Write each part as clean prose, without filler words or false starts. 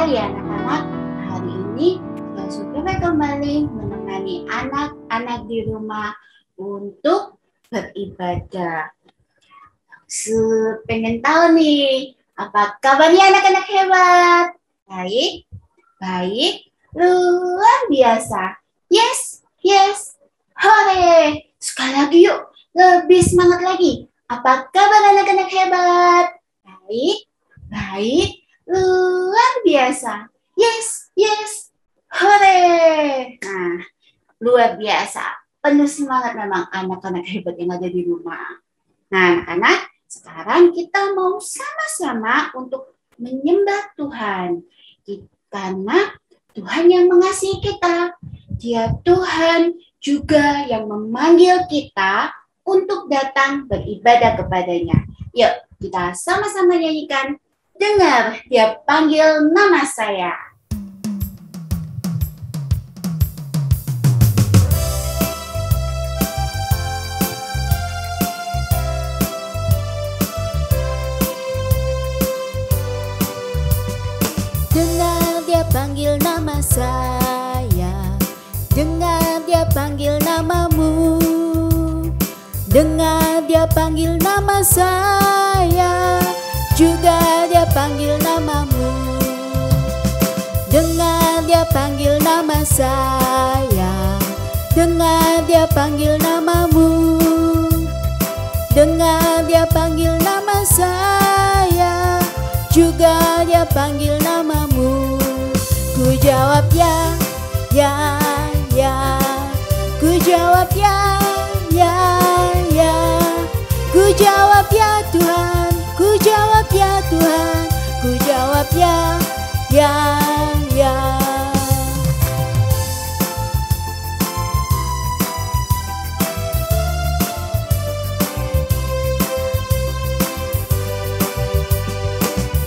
kembali anak-anak. Hari ini Supreme kembali menemani anak-anak di rumah untuk beribadah. Pengen tahu nih, apa kabarnya anak-anak hebat? Baik, baik, luar biasa. Yes, yes, hore. Sekali lagi yuk, lebih semangat lagi. Apa kabar anak-anak hebat? Baik, baik, luar biasa. Yes, yes, hore. Nah, luar biasa. Penuh semangat memang anak-anak hebat yang ada di rumah. Nah, anak-anak, sekarang kita mau sama-sama untuk menyembah Tuhan. Karena Tuhan yang mengasihi kita. Dia Tuhan juga yang memanggil kita untuk datang beribadah kepadanya. Yuk, kita sama-sama nyanyikan. Dengar, dia panggil nama saya. Dengar dia panggil nama saya. Dengar dia panggil namamu. Dengar dia panggil nama saya. Juga dia panggil namamu. Dengar dia panggil nama saya. Dengar dia panggil namamu. Dengar dia panggil nama saya. Juga dia panggil namamu. Ku jawab ya, ya, ya. Ku jawab ya, ya, ya. Ku jawab ya Tuhan. Ku jawab ya Tuhan. Ku jawab ya, ya, ya.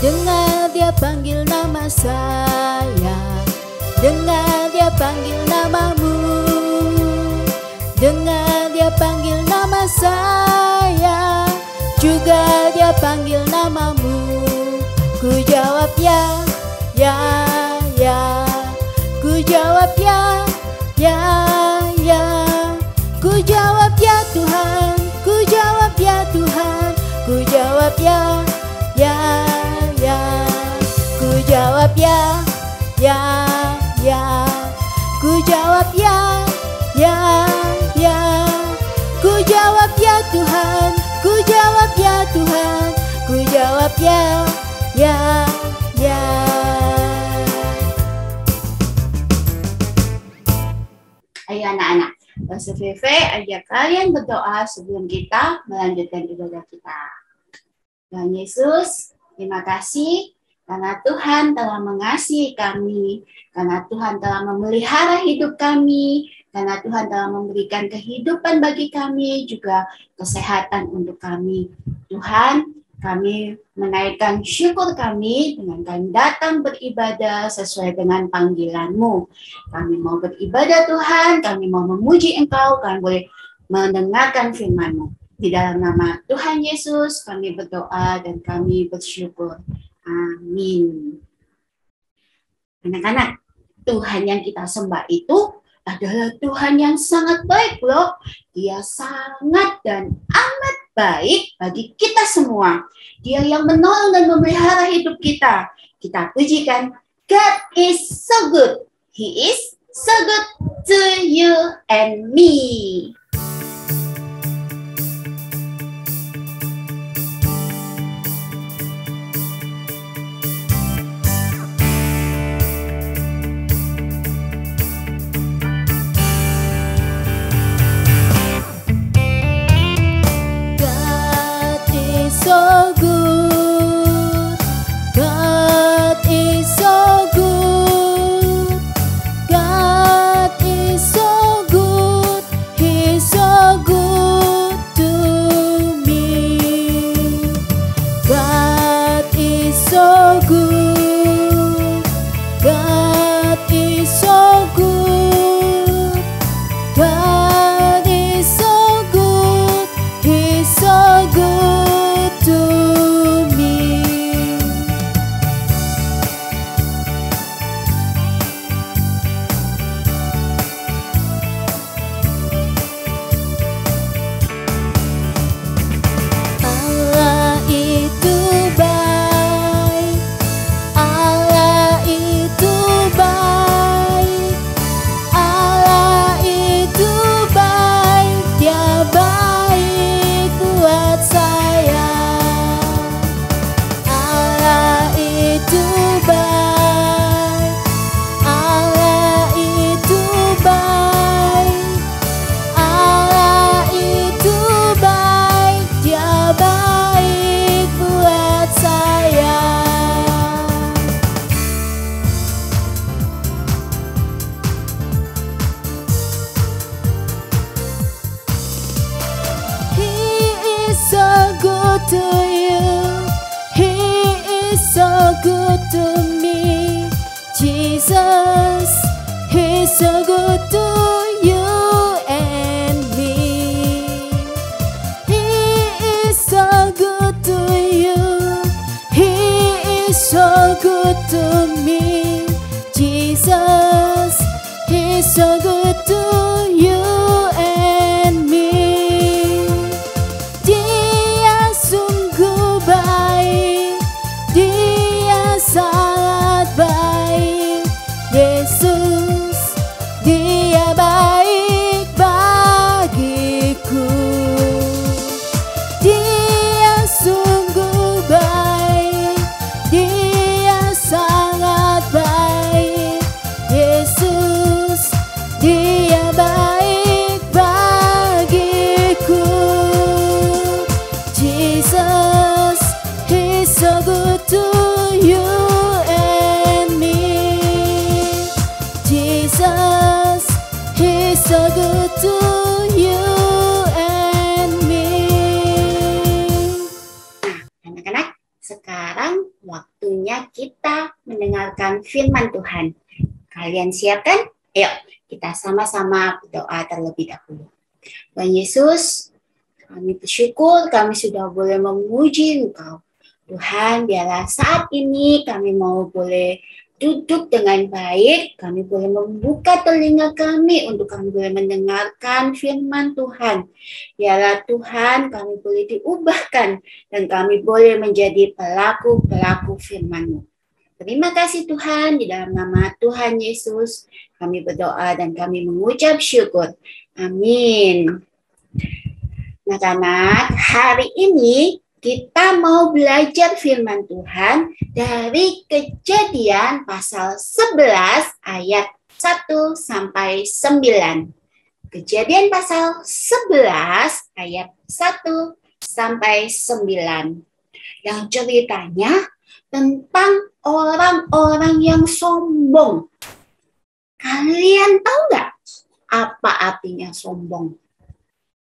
Dengar dia panggil nama saya. Dengar dia panggil namamu. Dengar dia panggil nama saya. Juga dia panggil namamu. Ku jawab ya, ya, ya. Ku jawab ya, ya, ya. Ku jawab ya Tuhan. Ku jawab ya Tuhan. Ku jawab ya, ya, ya. Ku jawab ya, ya, ya. Ku jawab ya, ya, ya. Ku jawab ya Tuhan. Ku jawab ya Tuhan. Ku jawab ya, ya, ya. Ayo anak-anak, Pastor Vive ajak kalian berdoa sebelum kita melanjutkan ibadah kita. Tuhan Yesus, terima kasih karena Tuhan telah mengasihi kami, karena Tuhan telah memelihara hidup kami, karena Tuhan telah memberikan kehidupan bagi kami, juga kesehatan untuk kami. Tuhan, kami menaikkan syukur kami dengan kami datang beribadah sesuai dengan panggilan-Mu. Kami mau beribadah Tuhan, kami mau memuji Engkau, kami boleh mendengarkan firman-Mu. Di dalam nama Tuhan Yesus kami berdoa dan kami bersyukur. Amin. Anak-anak, Tuhan yang kita sembah itu adalah Tuhan yang sangat baik loh. Dia sangat dan amat baik bagi kita semua. Dia yang menolong dan memelihara hidup kita. Kita pujikan, God is so good. He is so good to you and me. So good, God is so good, God is so good, He's so good to me. God is so good, God is so good, God is so good, He's so good to so good to you and me. He is so good to you. He is so good to me. Jesus, He's so good to you and me. Dia sungguh baik, Dia sangat baik. Yesus, Dia baik bagiku. Dia sungguh baik, Dia sangat baik. Yesus, Dia baik bagiku. Jesus, He's so good to you and me. Jesus, He's so good to you and me. Anak-anak, sekarang waktunya kita mendengarkan firman Tuhan. Kalian siap kan? Ayo, kita sama-sama berdoa terlebih dahulu. Tuhan Yesus, kami bersyukur kami sudah boleh memuji Engkau. Tuhan, biarlah saat ini kami mau boleh duduk dengan baik, kami boleh membuka telinga kami untuk kami boleh mendengarkan firman Tuhan. Biarlah Tuhan kami boleh diubahkan dan kami boleh menjadi pelaku-pelaku firman-Mu. Terima kasih Tuhan, di dalam nama Tuhan Yesus kami berdoa dan kami mengucap syukur. Amin. Anak-anak, hari ini kita mau belajar firman Tuhan dari Kejadian pasal 11 ayat 1 sampai 9. Kejadian pasal 11 ayat 1 sampai 9. Yang ceritanya tentang orang-orang yang sombong. Kalian tahu nggak apa artinya sombong?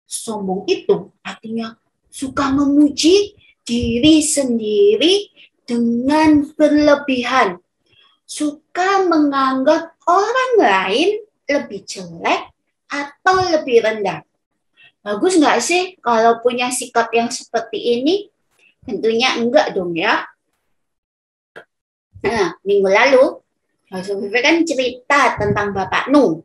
Sombong itu artinya suka memuji diri sendiri dengan berlebihan. Suka menganggap orang lain lebih jelek atau lebih rendah. Bagus nggak sih kalau punya sikap yang seperti ini? Tentunya enggak dong ya. Nah, minggu lalu, Rasul kan cerita tentang Bapak Nuh.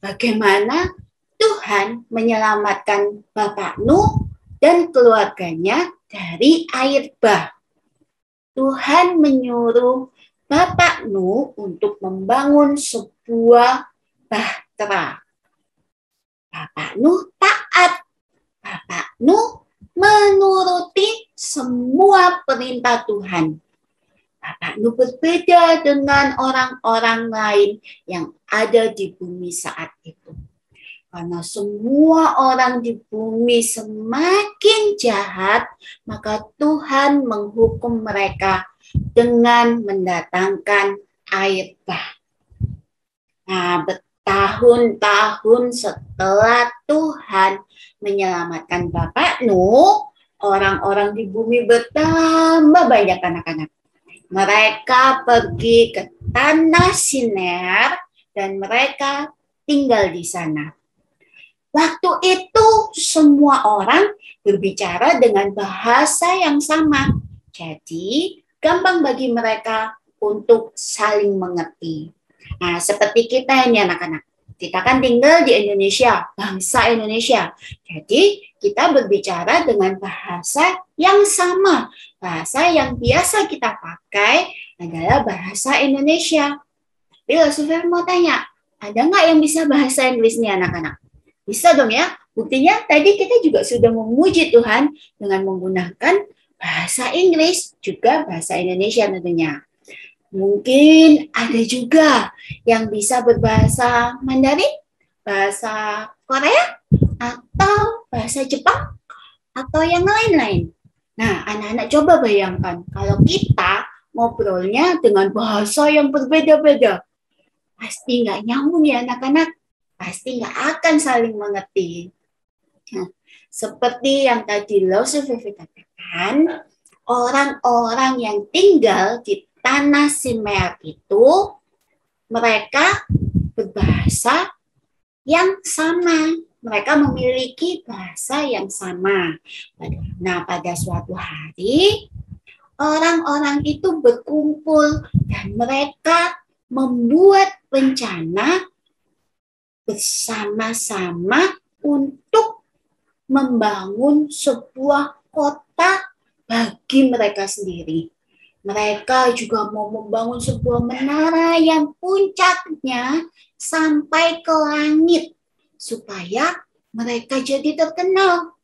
Bagaimana Tuhan menyelamatkan Bapak Nuh dan keluarganya dari air bah. Tuhan menyuruh Bapak Nuh untuk membangun sebuah bahtera. Bapak Nuh taat. Bapak Nuh menuruti semua perintah Tuhan. Bapak Nuh berbeda dengan orang-orang lain yang ada di bumi saat itu. Karena semua orang di bumi semakin jahat, maka Tuhan menghukum mereka dengan mendatangkan air bah. Nah, bertahun-tahun setelah Tuhan menyelamatkan Bapak Nuh, orang-orang di bumi bertambah banyak anak-anak. Mereka pergi ke tanah Sinear dan mereka tinggal di sana. Waktu itu semua orang berbicara dengan bahasa yang sama. Jadi gampang bagi mereka untuk saling mengerti. Nah, seperti kita ini anak-anak. Kita kan tinggal di Indonesia, bangsa Indonesia. Jadi kita berbicara dengan bahasa yang sama. Bahasa yang biasa kita pakai adalah bahasa Indonesia. Tapi Rasul mau tanya, ada nggak yang bisa bahasa Inggris nih anak-anak? Bisa dong ya. Buktinya tadi kita juga sudah memuji Tuhan dengan menggunakan bahasa Inggris, juga bahasa Indonesia tentunya. Mungkin ada juga yang bisa berbahasa Mandarin, bahasa Korea, atau bahasa Jepang, atau yang lain-lain. Nah, anak-anak coba bayangkan kalau kita ngobrolnya dengan bahasa yang berbeda-beda. Pasti nggak nyambung ya anak-anak. Pasti nggak akan saling mengerti. Nah, seperti yang tadi Rasul katakan, orang-orang yang tinggal di tanah Sinear itu, mereka berbahasa yang sama. Mereka memiliki bahasa yang sama. Nah, pada suatu hari, orang-orang itu berkumpul dan mereka membuat rencana bersama-sama untuk membangun sebuah kota bagi mereka sendiri. Mereka juga mau membangun sebuah menara yang puncaknya sampai ke langit, supaya mereka jadi terkenal.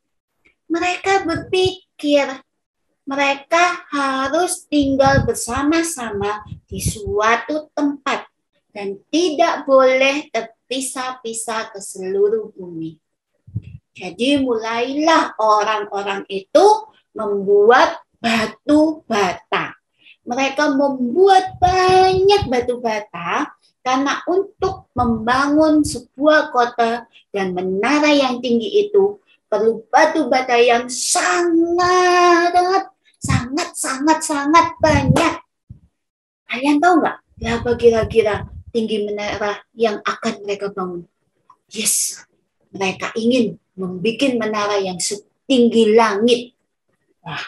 Mereka berpikir mereka harus tinggal bersama-sama di suatu tempat dan tidak boleh terpisah-pisah ke seluruh bumi. Jadi mulailah orang-orang itu membuat batu bata. Mereka membuat banyak batu bata karena untuk membangun sebuah kota dan menara yang tinggi itu perlu batu bata yang sangat banyak. Kalian tahu nggak berapa kira-kira tinggi menara yang akan mereka bangun? Yes, mereka ingin membuat menara yang setinggi langit. Wah,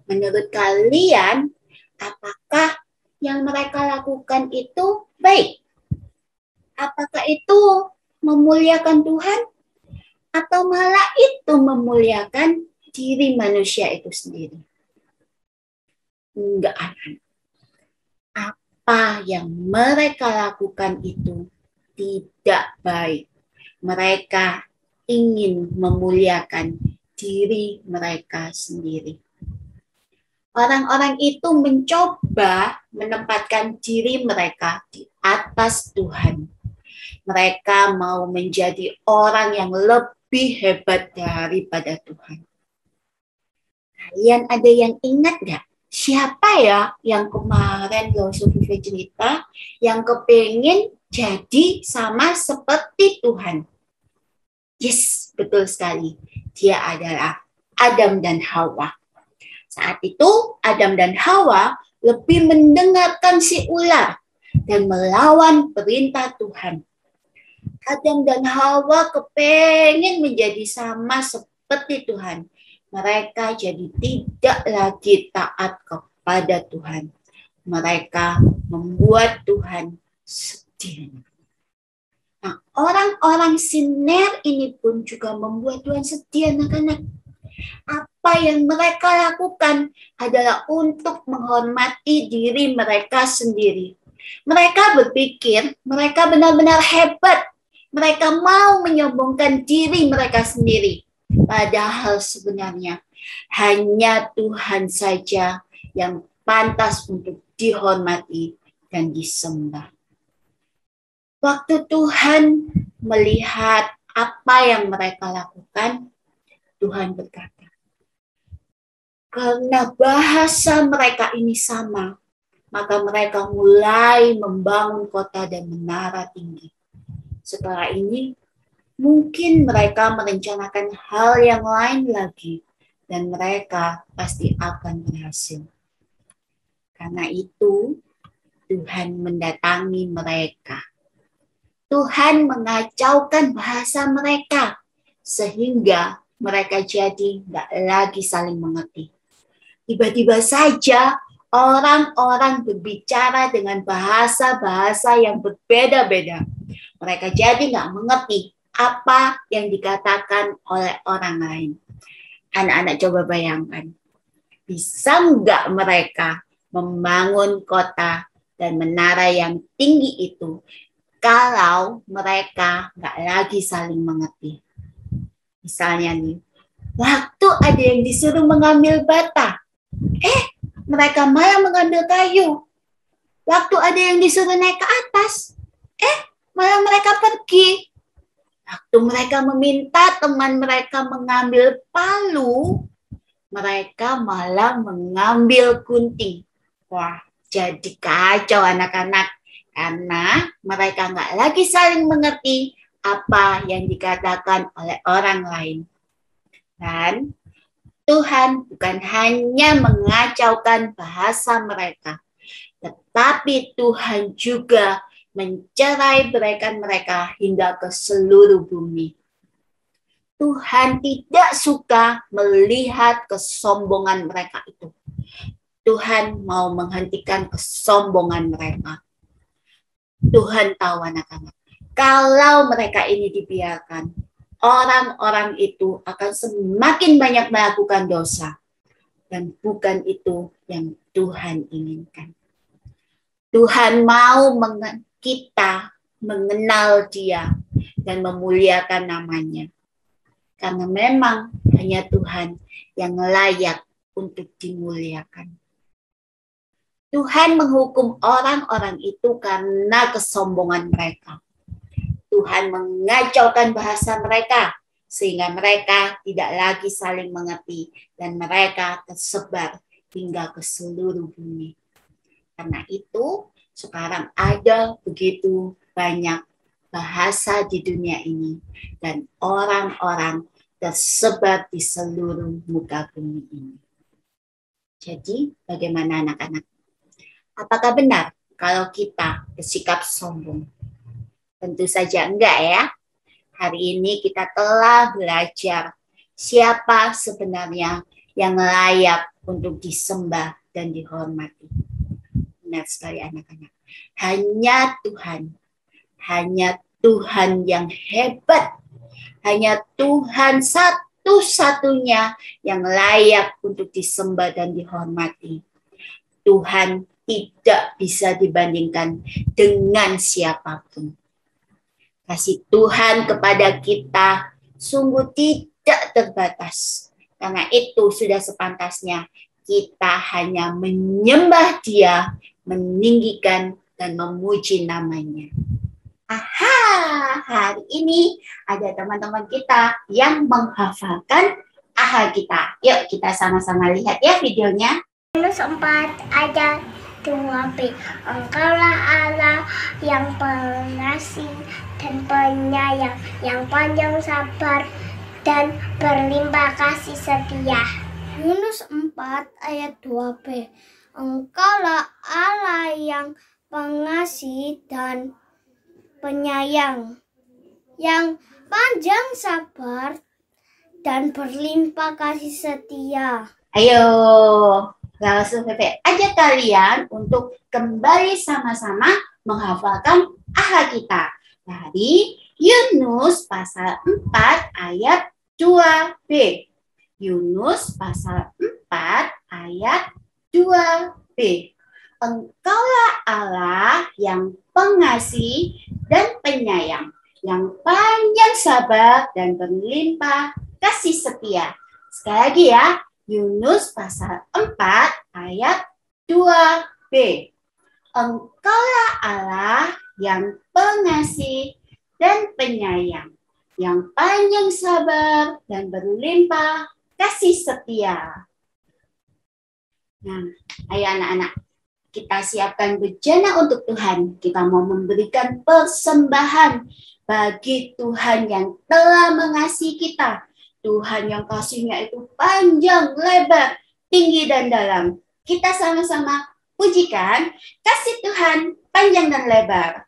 menurut kalian, apakah yang mereka lakukan itu baik? Apakah itu memuliakan Tuhan? Atau malah itu memuliakan diri manusia itu sendiri? Enggak, anak-anak. Apa yang mereka lakukan itu tidak baik. Mereka ingin memuliakan diri mereka sendiri. Orang-orang itu mencoba menempatkan diri mereka di atas Tuhan. Mereka mau menjadi orang yang lebih hebat daripada Tuhan. Kalian ada yang ingat nggak? Siapa ya yang kemarin Sophie cerita yang kepengen jadi sama seperti Tuhan? Yes, betul sekali. Dia adalah Adam dan Hawa. Saat itu Adam dan Hawa lebih mendengarkan si ular dan melawan perintah Tuhan. Adam dan Hawa kepengen menjadi sama seperti Tuhan. Mereka jadi tidak lagi taat kepada Tuhan. Mereka membuat Tuhan sedih. Nah, orang-orang Siner ini pun juga membuat Tuhan sedih, anak-anak. Apa yang mereka lakukan adalah untuk menghormati diri mereka sendiri. Mereka berpikir mereka benar-benar hebat. Mereka mau menyombongkan diri mereka sendiri. Padahal sebenarnya hanya Tuhan saja yang pantas untuk dihormati dan disembah. Waktu Tuhan melihat apa yang mereka lakukan, Tuhan berkata, karena bahasa mereka ini sama, maka mereka mulai membangun kota dan menara tinggi. Setelah ini, mungkin mereka merencanakan hal yang lain lagi, dan mereka pasti akan berhasil. Karena itu, Tuhan mendatangi mereka. Tuhan mengacaukan bahasa mereka, sehingga mereka jadi nggak lagi saling mengerti. Tiba-tiba saja orang-orang berbicara dengan bahasa-bahasa yang berbeda-beda. Mereka jadi nggak mengerti apa yang dikatakan oleh orang lain. Anak-anak coba bayangkan, bisa nggak mereka membangun kota dan menara yang tinggi itu kalau mereka nggak lagi saling mengerti? Misalnya nih, waktu ada yang disuruh mengambil bata, mereka malah mengambil kayu. Waktu ada yang disuruh naik ke atas, malah mereka pergi. Waktu mereka meminta teman mereka mengambil palu, mereka malah mengambil gunting. Wah, jadi kacau anak-anak. Karena mereka nggak lagi saling mengerti apa yang dikatakan oleh orang lain. Dan Tuhan bukan hanya mengacaukan bahasa mereka, tetapi Tuhan juga mencerai-beraikan mereka hingga ke seluruh bumi. Tuhan tidak suka melihat kesombongan mereka itu. Tuhan mau menghentikan kesombongan mereka. Tuhan tahu anak-anak, kalau mereka ini dibiarkan, orang-orang itu akan semakin banyak melakukan dosa. Dan bukan itu yang Tuhan inginkan. Tuhan mau kita mengenal Dia dan memuliakan namanya. Karena memang hanya Tuhan yang layak untuk dimuliakan. Tuhan menghukum orang-orang itu karena kesombongan mereka. Tuhan mengacaukan bahasa mereka sehingga mereka tidak lagi saling mengerti dan mereka tersebar hingga ke seluruh bumi. Karena itu sekarang ada begitu banyak bahasa di dunia ini dan orang-orang tersebar di seluruh muka bumi ini. Jadi bagaimana anak-anak? Apakah benar kalau kita bersikap sombong? Tentu saja enggak ya. Hari ini kita telah belajar siapa sebenarnya yang layak untuk disembah dan dihormati. Benar sekali anak-anak. Hanya Tuhan yang hebat. Hanya Tuhan satu-satunya yang layak untuk disembah dan dihormati. Tuhan tidak bisa dibandingkan dengan siapapun. Kasih Tuhan kepada kita sungguh tidak terbatas. Karena itu sudah sepantasnya kita hanya menyembah Dia, meninggikan dan memuji namanya. Aha, hari ini ada teman-teman kita yang menghafalkan aha kita. Yuk kita sama-sama lihat ya videonya. Yunus 4 ayat 2b. Engkaulah Allah yang pengasih dan penyayang, yang panjang sabar dan berlimpah kasih setia. Yunus 4 ayat 2b. Engkaulah Allah yang pengasih dan penyayang, yang panjang sabar dan berlimpah kasih setia. Ayo, langsung ajak kalian untuk kembali sama-sama menghafalkan aha kita dari Yunus pasal 4 ayat 2b. Yunus pasal 4 ayat 2b. Engkaulah Allah yang pengasih dan penyayang, yang panjang sabar dan berlimpah kasih setia. Sekali lagi ya, Yunus pasal 4 ayat 2b. Engkaulah Allah yang pengasih dan penyayang, yang panjang sabar dan berlimpah kasih setia. Nah, ayo anak-anak, kita siapkan bejana untuk Tuhan. Kita mau memberikan persembahan bagi Tuhan yang telah mengasihi kita. Tuhan yang kasihnya itu panjang, lebar, tinggi, dan dalam. Kita sama-sama pujikan kasih Tuhan panjang dan lebar.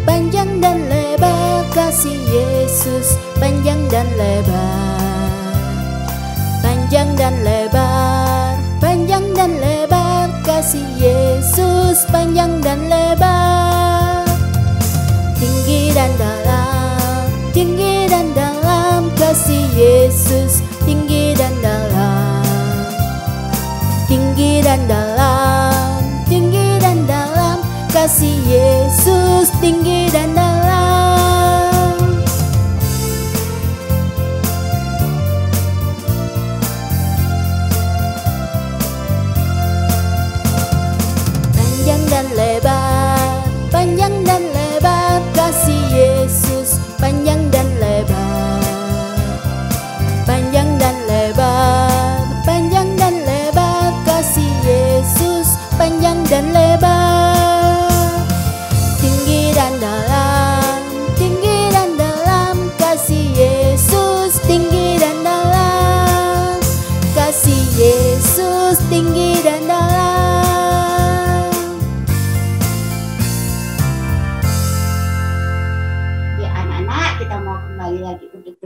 Panjang dan lebar kasih Yesus, panjang dan lebar, panjang dan lebar kasih Yesus, panjang dan lebar, tinggi dan dalam kasih Yesus, tinggi dan dalam, kasih Yesus, tinggi dan dalam. Panjang dan lebar kasih Yesus, panjang dan lebar, panjang dan lebar kasih Yesus, panjang dan lebar, tinggi dan dalam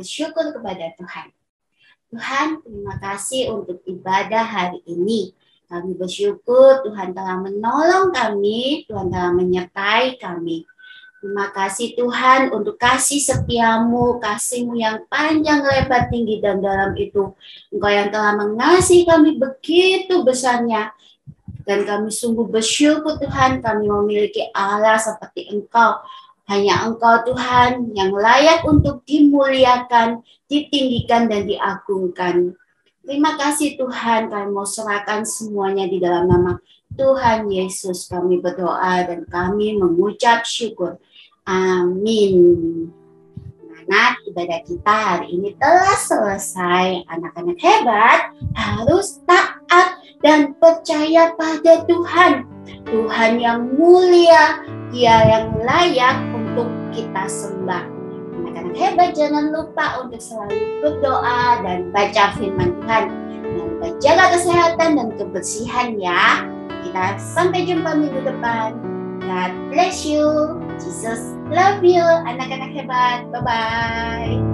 bersyukur kepada Tuhan. Tuhan, terima kasih untuk ibadah hari ini. Kami bersyukur Tuhan telah menolong kami, Tuhan telah menyertai kami. Terima kasih Tuhan untuk kasih setiamu, kasih-Mu yang panjang, lebar, tinggi, dan dalam itu. Engkau yang telah mengasihi kami begitu besarnya. Dan kami sungguh bersyukur Tuhan, kami memiliki Allah seperti Engkau. Hanya Engkau Tuhan yang layak untuk dimuliakan, ditinggikan, dan diagungkan. Terima kasih Tuhan, kami mau serahkan semuanya di dalam nama Tuhan Yesus. Kami berdoa dan kami mengucap syukur. Amin. Anak, ibadah kita hari ini telah selesai. Anak-anak hebat harus taat dan percaya pada Tuhan. Tuhan yang mulia, Dia yang layak untuk kita sembah. Anak-anak hebat jangan lupa untuk selalu berdoa dan baca firman Tuhan. Jangan lupa jaga kesehatan dan kebersihan ya. Kita sampai jumpa minggu depan. God bless you. Jesus love you. Anak-anak hebat. Bye-bye.